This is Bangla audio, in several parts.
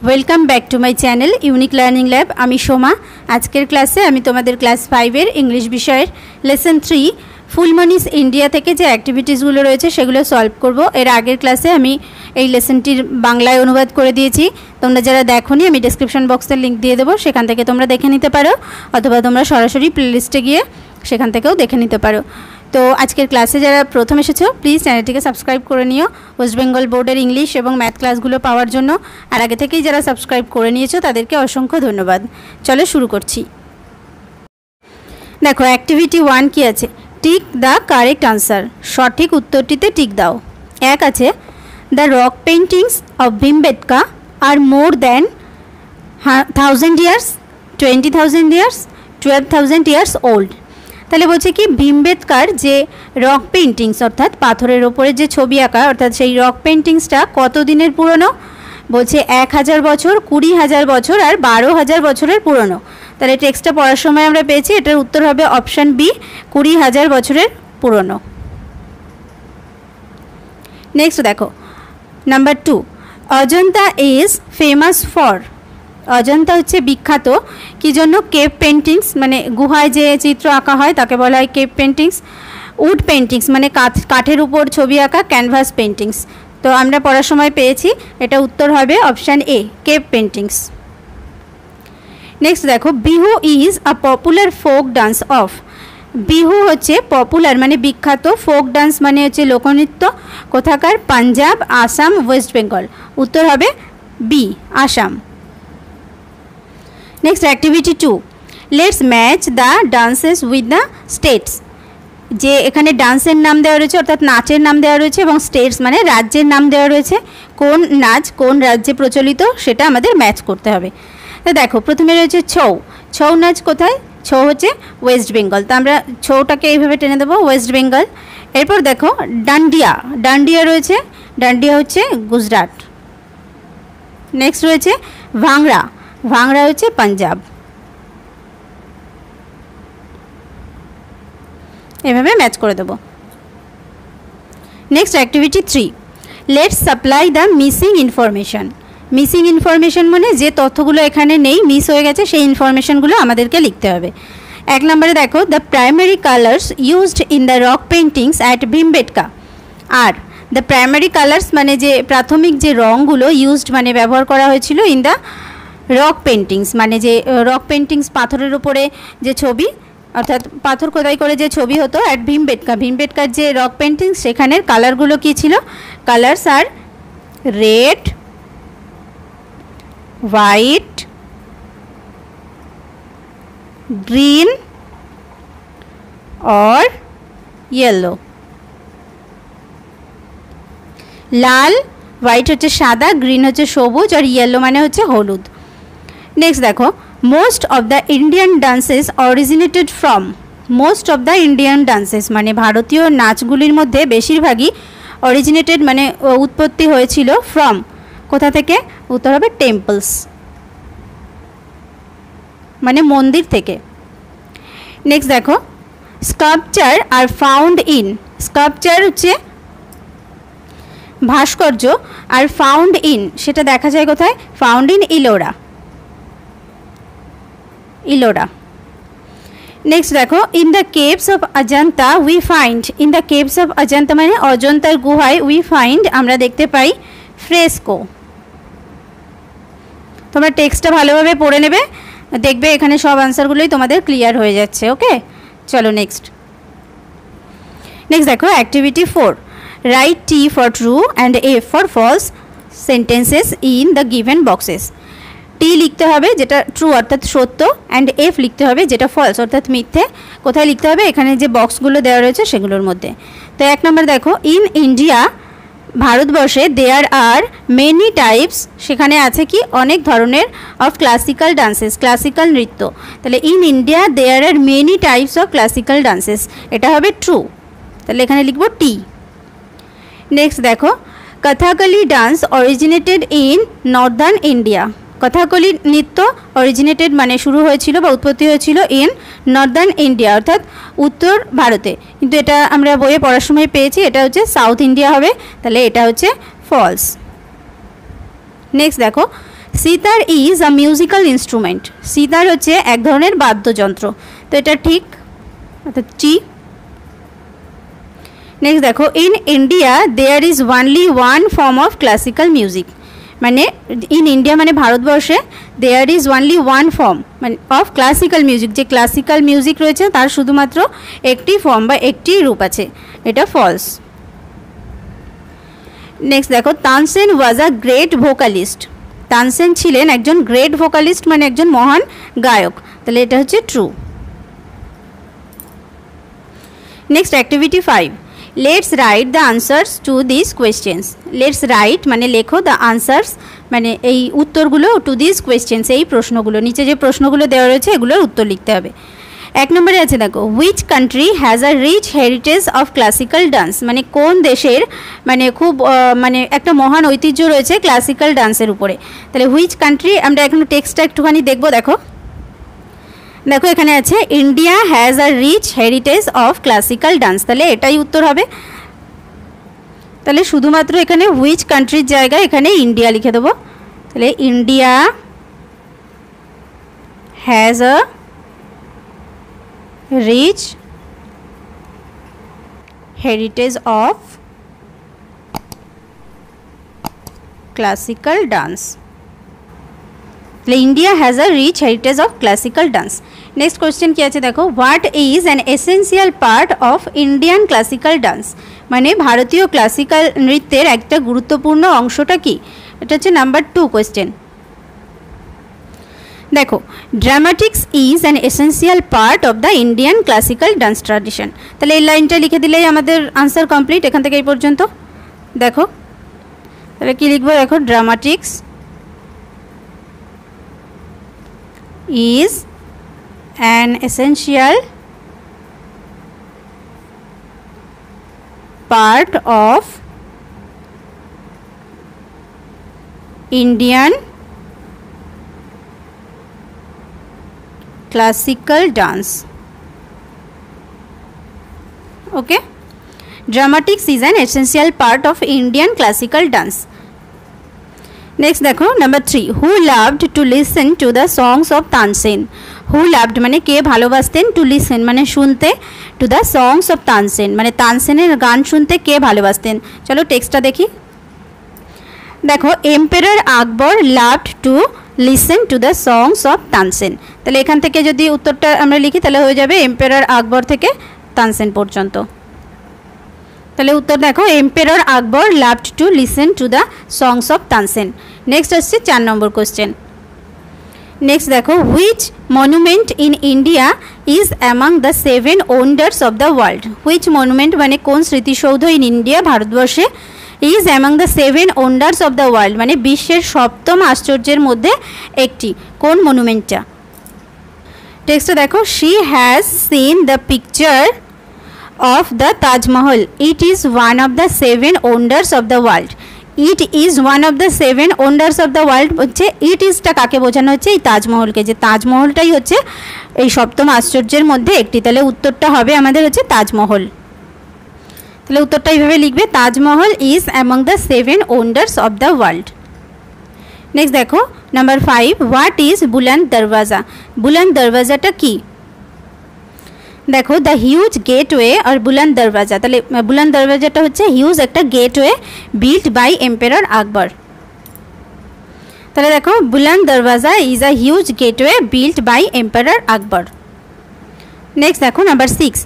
Welcome back to my channel unique learning lab. আমি সোমা। আজকের ক্লাসে আমি তোমাদের ক্লাস 5-এর ইংলিশ বিষয়ের লেসন 3 ফুলমনিস ইন্ডিয়া থেকে যে অ্যাক্টিভিটিসগুলো রয়েছে সেগুলো সলভ করব। এর আগের ক্লাসে আমি এই লেসনটির বাংলায় অনুবাদ করে দিয়েছি। তোমরা যারা দেখোনি আমি ডেসক্রিপশন বক্সে লিঙ্ক দিয়ে দেবো, সেখান থেকে তোমরা দেখে নিতে পারো, অথবা তোমরা সরাসরি প্লেলিস্টে গিয়ে সেখান থেকেও দেখে নিতে পারো। তো আজকের ক্লাসে যারা প্রথম এসেছো প্লিজ চ্যানেলটিকে সাবস্ক্রাইব করে নিও ওয়েস্ট বেঙ্গল বোর্ডের ইংলিশ এবং ম্যাথ ক্লাসগুলো পাওয়ার জন্য। আর আগে থেকেই যারা সাবস্ক্রাইব করে নিয়েছো তাদেরকে অসংখ্য ধন্যবাদ। চলো শুরু করছি। দেখো অ্যাক্টিভিটি 1 কি আছে, টিক দ্য কারেক্ট আনসার। সঠিক উত্তরটিতে টিক দাও। এক আছে, the rock paintings of Bhimbetka are more than 1000 years, 20,000 years, 12,000 years old. তাহলে বলছে কি ভীমবেটকার যে রক পেন্টিংস অর্থাৎ পাথরের ওপরে যে ছবি আঁকা অর্থাৎ সেই রক পেন্টিংসটা কত দিনের পুরনো। বলছে 1000 বছর, 20,000 বছর আর 12,000 বছরের পুরনো। তাহলে টেক্সটটা পড়ার সময় আমরা পেয়েছি এটার উত্তর হবে অপশান বি, 20,000 বছরের পুরনো। নেক্সট দেখো number 2, Ajanta is famous for. Ajanta হচ্ছে বিখ্যাত কি জন্য? কেভ পেন্টিংস মানে গুহায় যে চিত্র আঁকা হয় তাকে বলা হয় কেভ পেন্টিংস। উড পেন্টিংস মানে কাঠের উপর ছবি আঁকা ক্যানভাস পেন্টিংস। তো আমরা পড়ার সময় পেয়েছি এটা উত্তর হবে option A, cave paintings. Next দেখো, Bihu is a popular folk dance of. Bihu হচ্ছে পপুলার মানে বিখ্যাত, ফোক ডান্স মানে হচ্ছে লোকনৃত্য। কোথাকার? পাঞ্জাব, আসাম, ওয়েস্ট বেঙ্গল। উত্তর হবে B, Assam. Next activity 2, let's match the dances with the states. যে এখানে ডান্সের নাম দেওয়া রয়েছে অর্থাৎ নাচের নাম দেওয়া রয়েছে এবং স্টেটস মানে রাজ্যের নাম দেওয়া রয়েছে। কোন নাচ কোন রাজ্যে প্রচলিত সেটা আমাদের ম্যাচ করতে হবে। তো দেখো প্রথমে রয়েছে ছৌ। ছৌ নাচ কোথায়? ছৌ হচ্ছে ওয়েস্ট বেঙ্গল। তো আমরা ছৌটাকে এইভাবে টেনে দেবো, ওয়েস্ট বেঙ্গল। এরপর দেখো ডান্ডিয়া। ডান্ডিয়া রয়েছে, ডান্ডিয়া হচ্ছে গুজরাট। নেক্সট রয়েছে ভাংড়া। ভাংড়া হচ্ছে পাঞ্জাব। এভাবে ম্যাচ করে দেবো। Next activity 3, let's supply the missing information. Missing information মানে যে তথ্যগুলো এখানে নেই, মিস হয়ে গেছে, সেই ইনফরমেশনগুলো আমাদেরকে লিখতে হবে। 1 নম্বরে দেখো, the primary colours used in the rock paintings at Bhimbetka are. The primary colours মানে যে প্রাথমিক যে রঙগুলো ইউজড মানে ব্যবহার করা হয়েছিল ইন দ্য রক পেন্টিংস মানে যে রক পেন্টিংস পাথরের উপরে যে ছবি অর্থাৎ পাথর খোদাই করে যে ছবি হতো অ্যাট ভীমবেটকা। ভীমবেটকার যে রক পেন্টিংস সেখানের কালারগুলো কী ছিল? কালার্স আর রেড, হোয়াইট, গ্রিন और येलो। লাল, হোয়াইট হচ্ছে সাদা, গ্রিন হচ্ছে সবুজ আর ইয়েলো মানে হচ্ছে হলুদ। নেক্সট দেখো, most of the Indian dances originated from. Most of the Indian dances মানে ভারতীয় নাচগুলির মধ্যে বেশিরভাগই অরিজিনেটেড মানে উৎপত্তি হয়েছিল ফ্রম। কোথা থেকে? উত্তর হবে টেম্পলস মানে মন্দির থেকে। নেক্সট দেখো, sculpture are found in. Sculpture হচ্ছে ভাস্কর্য আর ফাউন্ড ইন সেটা দেখা যায় কোথায়? Found in Ellora. Ellora. Next দেখো, in the caves of Ajanta we find. In the caves of Ajanta মানে অজন্তার গুহায় উই ফাইন্ড আমরা দেখতে পাই ফ্রেস্কো। তোমরা টেক্সটটা ভালোভাবে পড়ে নেবে, দেখবে এখানে সব আনসারগুলোই তোমাদের ক্লিয়ার হয়ে যাচ্ছে। ওকে, চলো নেক্সট। নেক্সট দেখো activity 4, write T for true and F for false sentences in the given boxes. T লিখতে হবে যেটা ট্রু অর্থাৎ সত্য, অ্যান্ড এফ লিখতে হবে যেটা ফলস অর্থাৎ মিথ্যে। কোথায় লিখতে হবে? এখানে যে বক্সগুলো দেওয়া রয়েছে সেগুলোর মধ্যে। তো 1 নম্বর দেখো, ইন ইন্ডিয়া ভারতবর্ষে দেয়ার আর মেনি টাইপস। সেখানে আছে কি? অনেক ধরনের অফ ক্লাসিক্যাল ডান্সেস, ক্লাসিক্যাল নৃত্য। তাহলে in India there are many types of classical dances, এটা হবে ট্রু। তাহলে এখানে লিখব টি। নেক্সট দেখো, Kathakali dance originated in northern India. Kathakali নৃত্য অরিজিনেটেড মানে শুরু হয়েছিল বা উৎপত্তি হয়েছিল ইন নর্দার্ন ইন্ডিয়া অর্থাৎ উত্তর ভারতে, কিন্তু এটা আমরা বইয়ে পড়ার সময় পেয়েছি এটা হচ্ছে সাউথ ইন্ডিয়া হবে, তাহলে এটা হচ্ছে ফলস। নেক্সট দেখো, sitar is a musical instrument. Sitar হচ্ছে এক ধরনের বাদ্যযন্ত্র, তো এটা ঠিক, অর্থাৎ টি। নেক্সট দেখো, in India there is only one form of classical music. মানে ইন ইন্ডিয়া মানে ভারতবর্ষে there is only one form মানে অফ ক্লাসিক্যাল মিউজিক, যে ক্লাসিক্যাল মিউজিক রয়েছে তার শুধুমাত্র একটি ফর্ম বা একটি রূপ আছে, এটা ফলস। নেক্সট দেখো, তানসেন ওয়াজ আ গ্রেট ভোকালিস্ট। তানসেন ছিলেন একজন গ্রেট ভোকালিস্ট মানে একজন মহান গায়ক, তাহলে এটা হচ্ছে true. Next activity 5, let's write the answers to this questions. Let's write মানে লেখো, দ্য আনসার্স মানে এই উত্তরগুলো, টু দিস কোয়েশ্চেন্স এই প্রশ্নগুলো, নিচে যে প্রশ্নগুলো দেওয়া রয়েছে এগুলোর উত্তর লিখতে হবে। এক নম্বরে আছে দেখো, which country has a rich heritage of classical dance. মানে কোন দেশের মানে খুব মানে একটা মহান ঐতিহ্য রয়েছে ক্লাসিক্যাল ডান্সের উপরে। তাহলে হুইচ কান্ট্রি, আমরা এখন টেক্সটটা একটুখানি দেখবো। দেখো দেখো এখানে আছে India has a rich heritage of classical dance, তাহলে এটাই উত্তর হবে। তাহলে শুধুমাত্র এখানে হুইচ কান্ট্রির জায়গায় এখানে ইন্ডিয়া লিখে দেবো। তাহলে India has a rich heritage of classical dance. তাহলে India has a rich heritage of classical dance. Next question কী আছে দেখো, what is an essential part of Indian classical dance. মানে ভারতীয় ক্লাসিক্যাল নৃত্যের একটা গুরুত্বপূর্ণ অংশটা কি, এটা হচ্ছে নাম্বার 2 কোয়েশ্চেন। দেখো, dramatics is an essential part of the Indian classical dance tradition. তাহলে এই লাইনটা লিখে দিলেই আমাদের আনসার কমপ্লিট এখান থেকে এই পর্যন্ত। দেখো তাহলে কী লিখবো, দেখো ড্রামাটিক্স is an essential part of Indian classical dance. Okay, dramatics is an essential part of Indian classical dance. Next দেখো number 3, who loved to listen to the songs of Tansen. Who loved মানে কে ভালোবাসতেন, টু লিসেন মানে শুনতে, to the songs of Tansen মানে তানসেনের গান শুনতে কে ভালোবাসতেন। চলো টেক্সটটা দেখি। দেখো, emperor Akbar loved to listen to the songs of Tansen. তাহলে এখান থেকে যদি উত্তরটা আমরা লিখি তাহলে হয়ে যাবে এম্পারার আকবর থেকে তানসেন পর্যন্ত। তাহলে উত্তর দেখো, emperor Akbar loved to listen to the songs of Tansen. Next আসছে 4 নম্বর কোয়েশ্চেন। নেক্সট দেখো, which monument in India is among the 7 wonders of the world. Which monument মানে কোন স্মৃতিসৌধ ইন ইন্ডিয়া ভারতবর্ষে is among the 7 wonders of the world মানে বিশ্বের 7ম আশ্চর্যের মধ্যে একটি, কোন মনুমেন্টটা। টেক্সটটা দেখো, she has seen the picture of the Taj Mahal. It is one of the 7 wonders of the world. It is one of the 7 wonders of the world হচ্ছে ইট ইজটা কাকে বোঝানো হচ্ছে, এই তাজমহলকে, যে তাজমহলটাই হচ্ছে এই 7ম আশ্চর্যের মধ্যে একটি। তাহলে উত্তরটা হবে আমাদের হচ্ছে তাজমহল। তাহলে উত্তরটা এইভাবে লিখবে, Taj Mahal is among the 7 wonders of the world. Next দেখো number 5, what is Buland Darwaza. Buland দরওয়াজাটা কি। দেখো, দ্য হিউজ গেটওয়ে আর বুলন্দ দরওয়াজা। তাহলে বুলন্দ দরওয়াজাটা হচ্ছে হিউজ একটা gateway built by emperor Akbar. তাহলে দেখো, Buland Darwaza is a huge gateway built by emperor Akbar. Next দেখো number 6,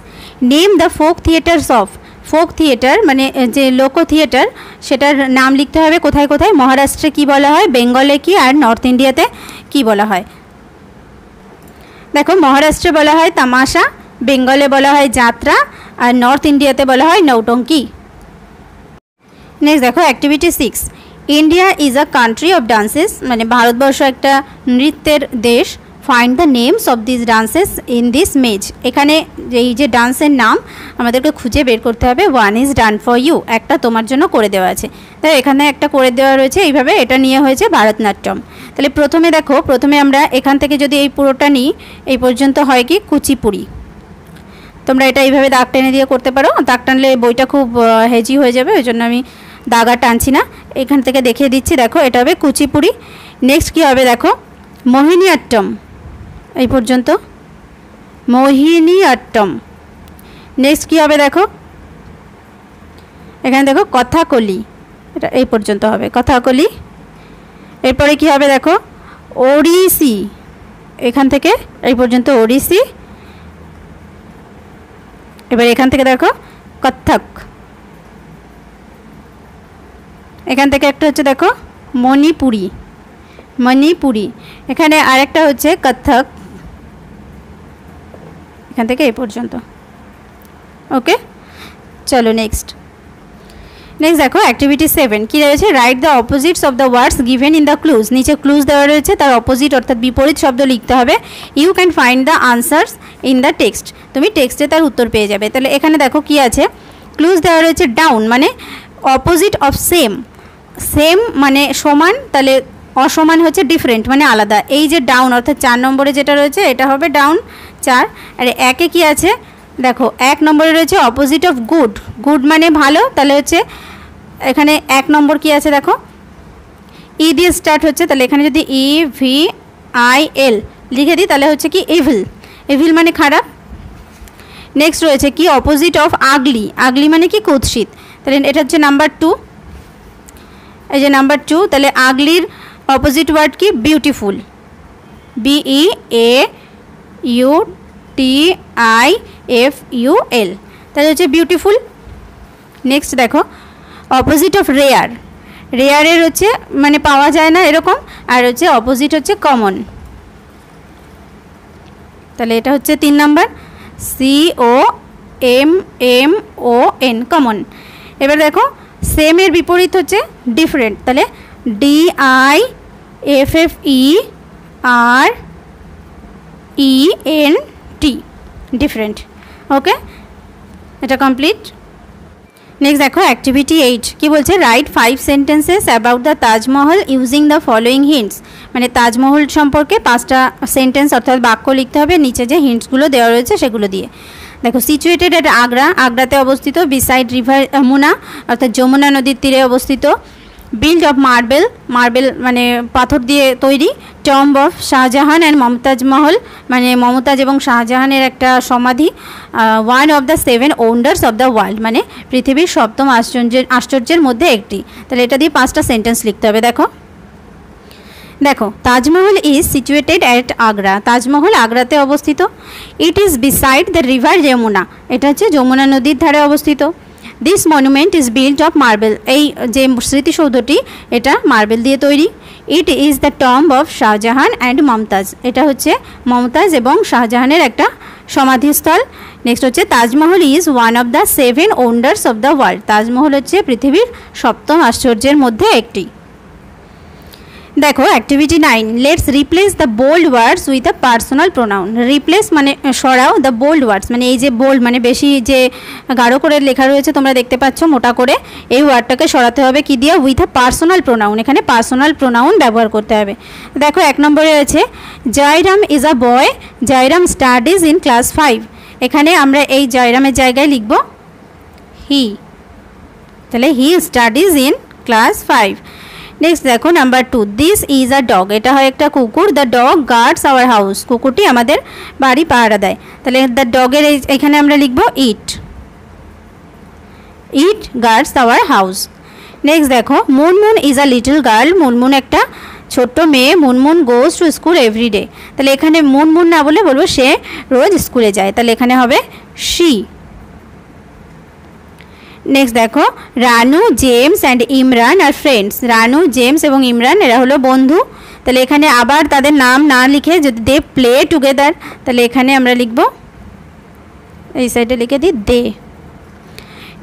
name the folk theatres of. Folk theatre মানে যে লোক থিয়েটার সেটার নাম লিখতে হবে কোথায় কোথায়, মহারাষ্ট্রে কি বলা হয়, বেঙ্গলে কি, আর নর্থ ইন্ডিয়াতে কি বলা হয়। দেখো, মহারাষ্ট্রে বলা হয় তামাশা, বেঙ্গলে বলা হয় যাত্রা, আর নর্থ ইন্ডিয়াতে বলা হয় নৌটঙ্কি। নেক্সট দেখো activity 6, India is a country of dances মানে ভারতবর্ষ একটা নৃত্যের দেশ। Find the names of this dances in this maze. এখানে এই যে ডান্সের নাম আমাদেরকে খুঁজে বের করতে হবে। 1 ইজ ডান ফর ইউ, একটা তোমার জন্য করে দেওয়া আছে, তাই এখানে একটা করে দেওয়া রয়েছে এইভাবে, এটা নিয়ে হয়েছে ভারতনাট্যম। তাহলে প্রথমে দেখো, প্রথমে আমরা এখান থেকে যদি এই পুরোটা নিই এই পর্যন্ত হয় কি কুচিপুড়ি। তোমরা এটা এইভাবে দাগ টেনে দিয়ে করতে পারো, দাগ টানলে বইটা খুব হেজি হয়ে যাবে, ওই জন্য আমি দাগ আর টানছি না, এখান থেকে দেখিয়ে দিচ্ছি। দেখো এটা হবে কুচিপুড়ি। নেক্সট কী হবে দেখো, মোহিনীঅট্টম, এই পর্যন্ত মোহিনীঅট্টম। নেক্সট কী হবে দেখো, এখানে দেখো কথাকলি, এটা এই পর্যন্ত হবে কথাকলি। এরপরে কী হবে দেখো, ওড়িশি, এখান থেকে এই পর্যন্ত ওড়িশি। এবার এখান থেকে দেখো কত্থক, এখান থেকে একটা হচ্ছে দেখো মণিপুরি, মণিপুরি। এখানে আরেকটা হচ্ছে কত্থক, এখান থেকে এই পর্যন্ত। ওকে, চলো নেক্সট দেখো অ্যাক্টিভিটি 7 কী রয়েছে, write the opposites of the words given in the clues. নিচে ক্লুজ দেওয়া রয়েছে, তার অপোজিট অর্থাৎ বিপরীত শব্দ লিখতে হবে। You can find the answers in the text, তুমি টেক্সটে তার উত্তর পেয়ে যাবে। তাহলে এখানে দেখো কি আছে, ক্লুজ দেওয়া রয়েছে ডাউন মানে অপোজিট অফ সেম, সেম মানে সমান, তাহলে অসমান হচ্ছে ডিফারেন্ট মানে আলাদা। এই যে ডাউন অর্থাৎ 4 নম্বরে যেটা রয়েছে এটা হবে ডাউন 4। আর একে কি আছে দেখো, 1 নম্বরে রয়েছে অপোজিট অফ গুড, গুড মানে ভালো, তাহলে হচ্ছে এখানে 1 নম্বর কি আছে দেখো, ই দিয়ে স্টার্ট হচ্ছে, তাহলে এখানে যদি EVIL লিখে দিই তাহলে হচ্ছে কি ইভিল, ইভিল মানে খারাপ। নেক্সট রয়েছে কি অপোজিট অফ আগলি, আগলি মানে কি কুৎসিত, তাহলে এটা হচ্ছে নাম্বার 2, এই যে নাম্বার 2। তাহলে আগলির অপোজিট ওয়ার্ড কি বিউটিফুল, BEAUTIFUL, তাহলে হচ্ছে বিউটিফুল। নেক্সট দেখো অপোজিট অফ রেয়ার, রেয়ারের হচ্ছে মানে পাওয়া যায় না এরকম, আর হচ্ছে অপোজিট হচ্ছে কমন, তাহলে এটা হচ্ছে 3 নাম্বার COMMON, কমন। এবার দেখো সেমের বিপরীত হচ্ছে ডিফারেন্ট, তাহলে DIFFERENT, ডিফারেন্ট। ওকে, এটা কমপ্লিট। নেক্সট দেখো অ্যাক্টিভিটি 8 কি বলছে, right 5 sentences about the Taj Mahal using the following hints, মানে তাজমহল সম্পর্কে 5টা সেন্টেন্স অর্থাৎ বাক্য লিখতে হবে নিচে যে হিন্টসগুলো দেওয়া রয়েছে সেগুলো দিয়ে। দেখো সিচুয়েটেড এট আগ্রা, আগ্রাতে অবস্থিত, বিসাইড রিভার যমুনা অর্থাৎ যমুনা নদীর তীরে অবস্থিত, বিল্ড অফ মার্বেল, মার্বেল মানে পাথর দিয়ে তৈরি, tomb of Shahjahan and Mumtaz Mahal মানে মমতাজ এবং শাহজাহানের একটা সমাধি, one of the 7 wonders of the world মানে পৃথিবীর 7ম আশ্চর্যের মধ্যে একটি। তাহলে এটা দিয়ে 5টা সেন্টেন্স লিখতে হবে। দেখো দেখো Taj Mahal is situated at Agra, Taj Mahal আগ্রাতে অবস্থিত। It is beside the river Yamuna, এটা হচ্ছে যমুনা নদীর ধারে অবস্থিত। This monument is built of marble, এই যে স্মৃতিসৌধটি এটা মার্বেল দিয়ে তৈরি। It is the tomb of Shahjahan and Mumtaz, এটা হচ্ছে মমতাজ এবং শাহজাহানের একটা সমাধিস্থল। নেক্সট হচ্ছে Taj Mahal is one of the 7 wonders of the world, Taj Mahal হচ্ছে পৃথিবীর 7ম আশ্চর্যের মধ্যে একটি। দেখো activity 9 let's replace the bold words with a personal pronoun, replace মানে সরাও, দ্য বোল্ড ওয়ার্ডস মানে এই যে বোল্ড মানে বেশি যে গাঢ় করে লেখা রয়েছে তোমরা দেখতে পাচ্ছ মোটা করে, এই ওয়ার্ডটাকে সরাতে হবে কি দিয়ে, উইথ আ পার্সোনাল প্রোনাউন, এখানে পার্সোনাল প্রোনাউন ব্যবহার করতে হবে। দেখো 1 নম্বরে আছে Jayram is a boy, Jayram studies in class 5, এখানে আমরা এই জয়রামের জায়গায় লিখব হি, তাহলে he studies in class 5। Next দেখো number 2 this is a dog, এটা হয় একটা কুকুর, the dog guards our house, কুকুরটি আমাদের বাড়ি পাহারা দেয়, তাহলে দ্য ডগের এখানে আমরা লিখব it, it guards our house. Next দেখো Munmun is a little girl, Munmun একটা ছোট্ট মেয়ে, Munmun goes to school everyday, তাহলে এখানে মুনমুন না বলে বলবো সে রোজ স্কুলে যায়, তাহলে এখানে হবে শি। নেক্সট দেখো Ranu James and Imran are friends, Ranu James এবং ইমরান এরা হলো বন্ধু, তাহলে এখানে আবার তাদের নাম না লিখে যদি দে প্লে টুগেদার, তাহলে এখানে আমরা লিখব এই সাইডে লিখে দিই দে।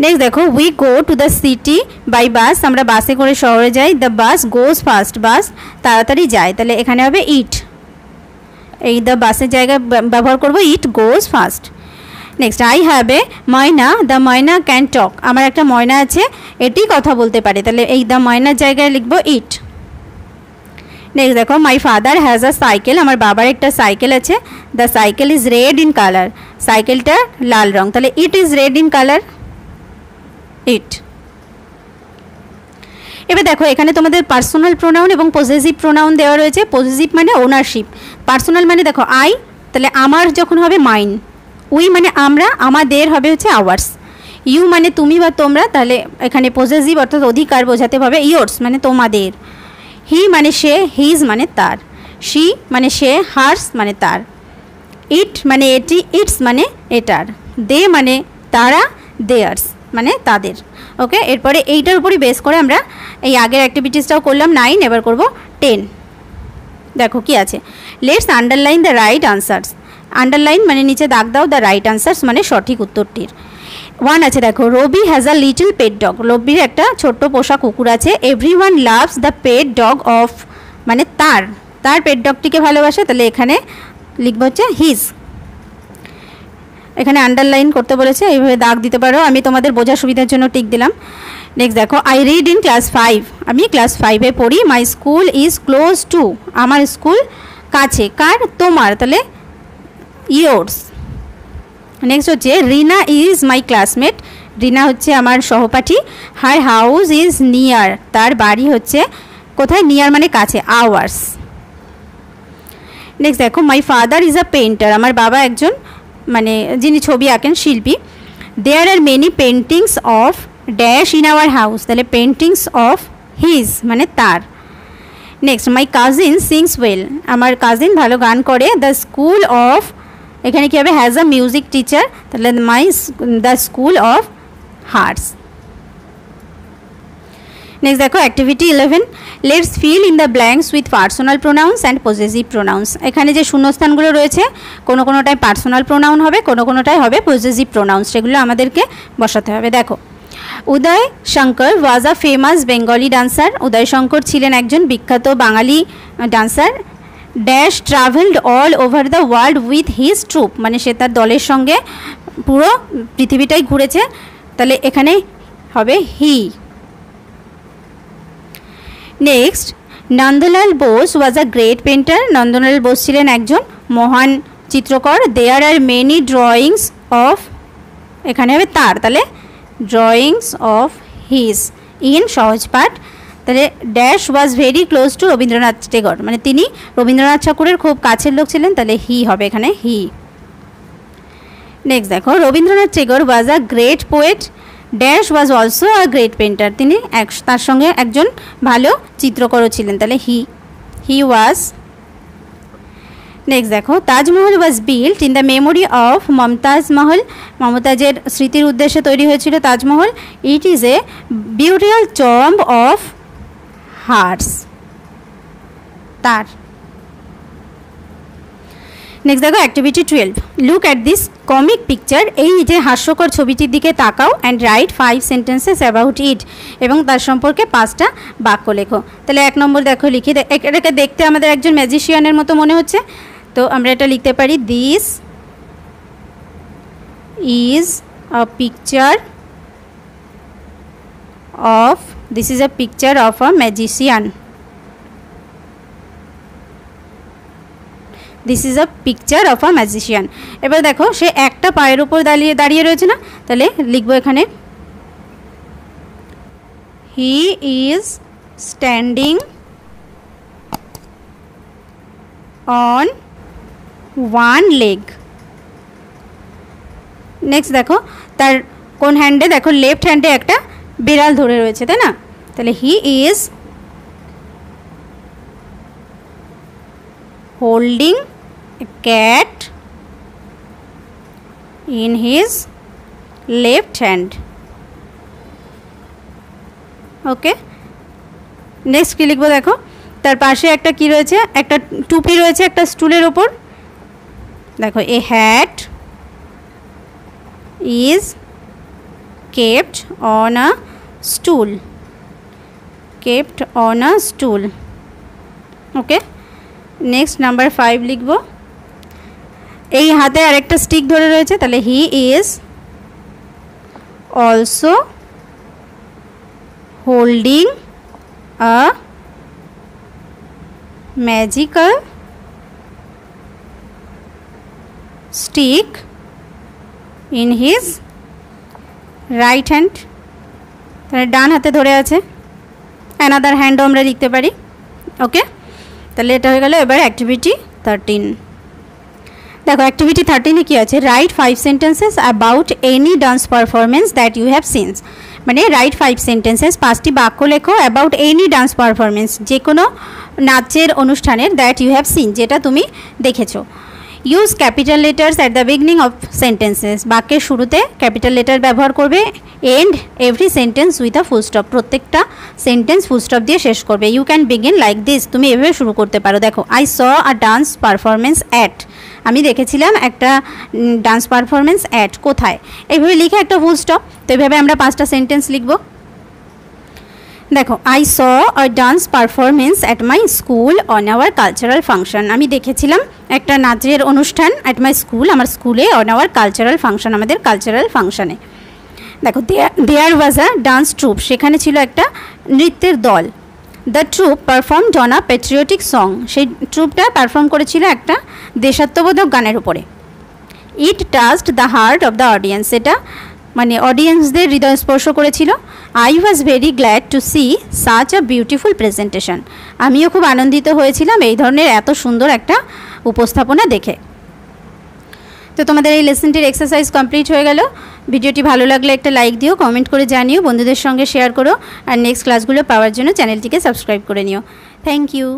নেক্সট দেখো we go to the city by bus, আমরা বাসে করে শহরে যাই, দ্য বাস গোজ ফাস্ট, বাস তাড়াতাড়ি যায়, তাহলে এখানে হবে ইট, এই দ্য বাসের জায়গায় ব্যবহার করব it goes fast. Next I have a myna, the myna can talk, আমার একটা ময়না আছে এটি কথা বলতে পারে, তাহলে এই দ্য ময়নার জায়গায় লিখব ইট। নেক্সট দেখো my father has a cycle, আমার বাবার একটা সাইকেল আছে, the cycle is red in colour, সাইকেলটা লাল রং, তাহলে it is red in colour, it. এবার দেখো এখানে তোমাদের পার্সোনাল প্রোনাউন এবং পজেসিভ প্রোনাউন দেওয়া রয়েছে। পজেসিভ মানে ওনারশিপ, পার্সোনাল মানে দেখো আই, তাহলে আমার যখন হবে মাইন, উই মানে আমরা, আমাদের হবে হচ্ছে আওয়ার্স, ইউ মানে তুমি বা তোমরা, তাহলে এখানে পজেসিভ অর্থাৎ অধিকার বোঝাতে হবে ইয়োর্স মানে তোমাদের, হি মানে সে, হিজ মানে তার, শি মানে সে, হার্স মানে তার, ইট মানে এটি, ইটস মানে এটার, দে মানে তারা, দেয়ার্স মানে তাদের। ওকে, এরপরে এইটার উপরই বেস করে আমরা এই আগের অ্যাক্টিভিটিসটাও করলাম 9, এবার করব 10। দেখো কি আছে, let's underline the right answers. Underline মানে নিচে দাগ দাও, দ্য রাইট আনসার্স মানে সঠিক উত্তরটির। 1 আছে দেখো, Rabi has a little pet dog. রবির একটা ছোট্ট পোষা কুকুর আছে। Everyone loves the pet dog of, মানে তার পেট ডগটিকে ভালোবাসে, তাহলে এখানে লিখবো হচ্ছে হিজ। এখানে আন্ডারলাইন করতে বলেছে, এইভাবে দাগ দিতে পারো, আমি তোমাদের বোঝার সুবিধার জন্য টিক দিলাম। নেক্সট দেখো, আই রিড ইন ক্লাস 5। আমি ক্লাস 5-এ পড়ি। My school is close two. আমার স্কুল কাছে, কার? তোমার, তাহলে ইয়োর্স। নেক্সট হচ্ছে, রিনা ইজ মাই ক্লাসমেট। রিনা হচ্ছে আমার সহপাঠী। Her house is near. তার বাড়ি হচ্ছে কোথায়? নিয়ার মানে কাছে, আওয়ার্স। নেক্সট দেখো, my father is a painter. আমার বাবা একজন মানে যিনি ছবি আঁকেন, শিল্পী। There are many paintings of dash in our house, তাহলে পেন্টিংস অফ হিজ মানে তার। Next, my cousin sings well. আমার কাজিন ভালো গান করে। দ্য স্কুল অফ, এখানে কী হবে? হ্যাজ আ মিউজিক টিচার, তাহলে the school of hers. Next দেখো, activity 11, let's fill in the blanks with personal pronouns and possessive pronounce. এখানে যে শূন্যস্থানগুলো রয়েছে, কোনোটায় পার্সোনাল প্রোনাউন হবে, কোনোটায় হবে পজেসিভ প্রোনাউন্স, সেগুলো আমাদেরকে বসাতে হবে। দেখো, Uday Shankar was a famous Bengali dancer. Uday Shankar ছিলেন একজন বিখ্যাত বাঙালি dancer. Dash travelled all over the world with his troupe, মানে সে তার দলের সঙ্গে পুরো পৃথিবীটাই ঘুরেছে, তাহলে এখানে হবে he. Next, Nandalal Bose was a great painter. Nandalal Bose ছিলেন একজন মহান চিত্রকর। There are many drawings of, এখানে হবে তার, তাহলে ড্রয়িংস অফ হিজ ইন সহজ পাঠ, তাহলে dash was very close two Rabindranath Tagore, মানে তিনি রবীন্দ্রনাথ ঠাকুরের খুব কাছের লোক ছিলেন, তাহলে হি হবে এখানে হি। নেক্সট দেখো, Rabindranath Tagore was a great poet. Dash was also a great painter, তিনি তার সঙ্গে একজন ভালো চিত্রকরও ছিলেন, তাহলে হি ওয়াজ। নেক্সট দেখো, Taj Mahal was built in the memory of Mumtaz Mahal. মমতাজের স্মৃতির উদ্দেশ্যে তৈরি হয়েছিল Taj Mahal. It is a beautiful tomb of hers, তার। নেক্সট দেখো, activity 12, look at this comic picture. এই যে হাস্যকর ছবিটির দিকে তাকাও and write 5 sentences about it, এবং তার সম্পর্কে 5টা বাক্য লেখো। তাহলে 1 নম্বর দেখো লিখি, এটাকে দেখতে আমাদের একজন ম্যাজিশিয়ানের মতো মনে হচ্ছে, তো আমরা এটা লিখতে পারি, this is a picture of, this is a picture of a magician. This is a picture of a magician. এবার দেখো, সে একটা পায়ের উপর দাঁড়িয়ে রয়েছে না, তাহলে লিখবো এখানে, he is standing on one leg. Next দেখো, তার কোন হ্যান্ডে? দেখো, লেফট হ্যান্ডে একটা বিড়াল ধরে রয়েছে, তাই না? তাহলে he is holding a cat in his left hand. Okay, next কি লিখবো? দেখো, তার পাশে একটা কি রয়েছে? একটা টুপি রয়েছে একটা স্টুলের ওপর। দেখো, a hat is kept on a stool, kept on a stool. Okay, next number 5 লিখব। এই হাতে আরেকটা স্টিক ধরে রয়েছে, তাহলে he is also holding a magical stick in his right hand, তাহলে ডান হাতে ধরে আছে। অ্যানাদার হ্যান্ডও আমরা লিখতে পারি। ওকে, তাহলে এটা হয়ে গেল। এবার অ্যাক্টিভিটি 13। দেখো অ্যাক্টিভিটি 13-এ কী আছে, write 5 sentences about any dance performance that you have seen. মানে রাইট 5 সেন্টেন্সেস, 5টি বাক্য লেখো অ্যাবাউট এনি ডান্স পারফরমেন্স, যে কোনো নাচের অনুষ্ঠানের, দ্যাট ইউ হ্যাভ সিন, যেটা তুমি দেখেছো। Use capital letters at the beginning of sentences, বাক্যের শুরুতে ক্যাপিটাল লেটার ব্যবহার করবে। End every sentence with a full stop, প্রত্যেকটা সেন্টেন্স ফুল স্টপ দিয়ে শেষ করবে। You can begin like this, তুমি এভাবে শুরু করতে পারো। দেখো, I saw a dance performance at, আমি দেখেছিলাম একটা ডান্স পারফরমেন্স অ্যাট, কোথায়, এইভাবে লিখে একটা ফুল স্টপ। তো এইভাবে আমরা 5টা সেন্টেন্স লিখব। দেখো, I saw a dance performance at my school on our cultural function, আমি দেখেছিলাম একটা নাচের অনুষ্ঠান অ্যাট মাই স্কুল, আমার স্কুলে, অন আওয়ার কালচারাল ফাংশন, আমাদের কালচারাল ফাংশনে। দেখো, দেয়ার ওয়াজ আ ডান্স ট্রুপ, সেখানে ছিল একটা নৃত্যের দল। The troupe performed on a patriotic song, সেই ট্রুপটা পারফর্ম করেছিল একটা দেশাত্মবোধক গানের উপরে। It touched the heart of the audience, এটা মানে অডিয়েন্সদের হৃদয় স্পর্শ করেছিল। I was very glad to see such a beautiful presentation, আমিও খুব আনন্দিত হয়েছিলাম এই ধরনের এত সুন্দর একটা উপস্থাপনা দেখে। তো তোমাদের এই লেসনটির এক্সারসাইজ কমপ্লিট হয়ে গেল। ভিডিওটি ভালো লাগলে একটা লাইক দিও, কমেন্ট করে জানিও, বন্ধুদের সঙ্গে শেয়ার করো, আর নেক্সট ক্লাসগুলো পাওয়ার জন্য চ্যানেলটিকে সাবস্ক্রাইব করে নিও। Thank you.